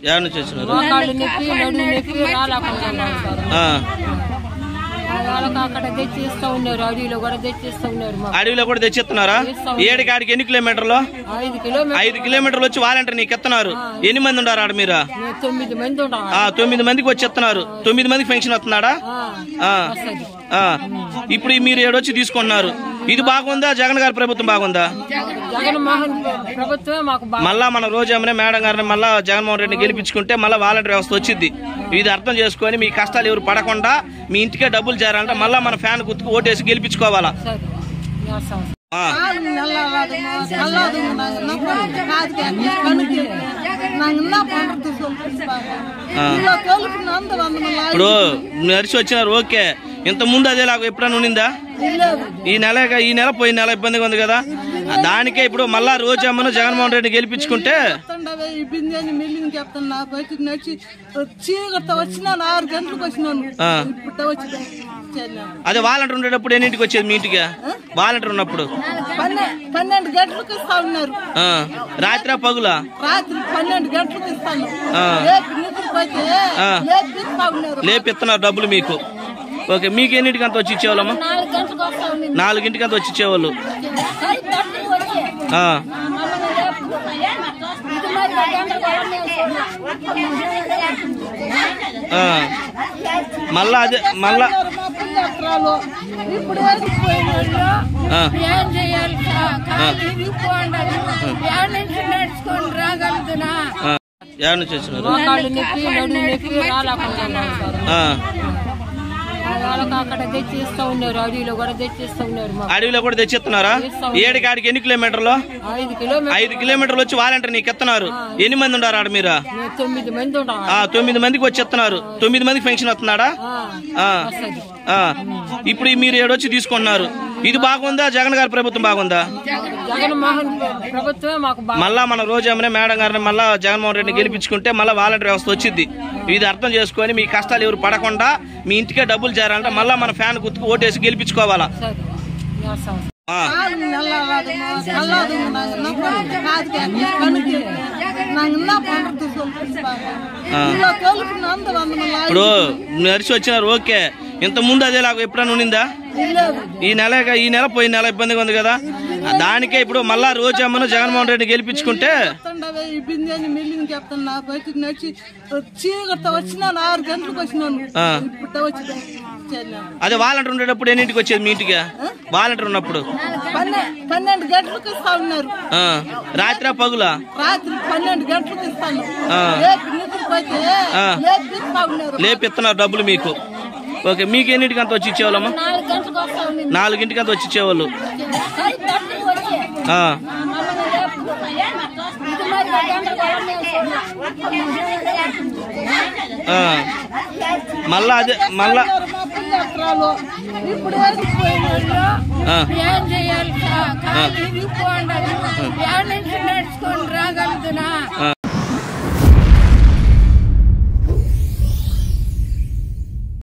Add నుంచి వచ్చినారు అడవిలో కూడా తెచ్చిస్తున్నారా? ఏడికాడికి ఎన్ని కిలోమీటర్లు? 5 కిలోమీటర్లు వచ్చి వాలంటీర్ నీకు ఎత్తున్నారు. ఎన్ని మంది ఉన్నారు ఆడ మీరు? 9 మందికి వచ్చి ఎత్తున్నారు. 9 మందికి పెన్షన్ వస్తున్నాడా? ఇప్పుడు మీరు ఏడొచ్చి తీసుకుంటున్నారు. ఇది బాగుందా? జగన్ గారి ప్రభుత్వం బాగుందా? మళ్ళా మన రోజమ్మనే మేడం గారిని మళ్ళా జగన్మోహన్ రెడ్డిని గెలిపించుకుంటే మళ్ళీ వాలంటీర్ వ్యవస్థ వచ్చింది. ఇది అర్థం చేసుకొని మీ కష్టాలు ఎవరు పడకుండా మీ ఇంటికే డబ్బులు చేరాలంటే మళ్ళా మన ఫ్యాన్ గుర్తుకు ఓటేసి గెలిపించుకోవాలా. ఇప్పుడు నడిచి వచ్చినారు. ఓకే, ఇంత ముందు అదేలాగా ఎప్పుడైనా ఉన్నిందా? ఈ నెల పోయిన నెల ఇబ్బందిగా ఉంది కదా, దానికే ఇప్పుడు మళ్ళా రోజమ్మను జగన్మోహన్ రెడ్డిని గెలిపించుకుంటే అదే వాలంటీర్ ఉండేటప్పుడు ఎన్నింటికి వచ్చేది మీ ఇంటికి? వాలంటీర్ ఉన్నప్పుడు 12 గంటలకు ఇస్తా ఉన్నారు. రాత్రి పగులా? రాత్రి 12 గంటలకు ఇస్తాను. లేపిస్తున్నారు డబ్బులు మీకు. ఓకే, మీకు ఎన్నింటికి అంత వచ్చి ఇచ్చేవాళ్ళమ్మా? 4 అంతా వచ్చి ఇచ్చేవాళ్ళు. మళ్ళా అదే మళ్ళా యాడ్ నుంచి వచ్చినారు. అడవిలో కూడా తెచ్చిస్తున్నారా? ఏడికాడికి ఎన్ని కిలోమీటర్లు? 5 కిలోమీటర్లు వచ్చి వాలంటీర్ నీకు ఎత్తున్నారు. ఎన్ని మంది ఉన్నారు ఆడ మీరు? 9 మందికి వచ్చి ఎత్తున్నారు. 9 మందికి పెన్షన్ వస్తున్నాడా? ఇప్పుడు మీరు ఏడొచ్చి తీసుకుంటున్నారు. ఇది బాగుందా? జగన్ గారి ప్రభుత్వం బాగుందా? మళ్ళా మన రోజమ్మనే మేడం గారిని మళ్ళా జగన్మోహన్ రెడ్డిని గెలిపించుకుంటే మళ్ళీ వాలంటీర్ వ్యవస్థ వచ్చింది. ఇది అర్థం చేసుకొని మీ కష్టాలు ఎవరు పడకుండా మీ ఇంటికే డబ్బులు చేరాలంటే మళ్ళా మన ఫ్యాన్ గుర్తుకు ఓటేసి గెలిపించుకోవాలా. ఇప్పుడు నడిచి వచ్చినారు. ఓకే, ఇంత ముందు అదేలాగా ఎప్పుడైనా ఉన్నిందా? ఈ నెల పోయిన నెల ఇబ్బందిగా ఉంది కదా, దానికే ఇప్పుడు మళ్ళా రోజమ్మను జగన్మోహన్ రెడ్డిని గెలిపించుకుంటే అదే వాలంటీర్ ఉండేటప్పుడు ఎన్నింటికి వచ్చేది మీ ఇంటికి? వాలంటీర్ ఉన్నప్పుడు 12 గంటలకు ఇస్తా ఉన్నారు. రాత్రి పగులా? రాత్రి 12 గంటలకు ఇస్తాను. లేపిస్తున్నారు డబ్బులు మీకు. ఓకే, మీకు ఎన్నింటికి అంత వచ్చి ఇచ్చేవాళ్ళమ్మా? 4 అంతా వచ్చి ఇచ్చేవాళ్ళు. మళ్ళా అదే మళ్ళా ఇప్పుడు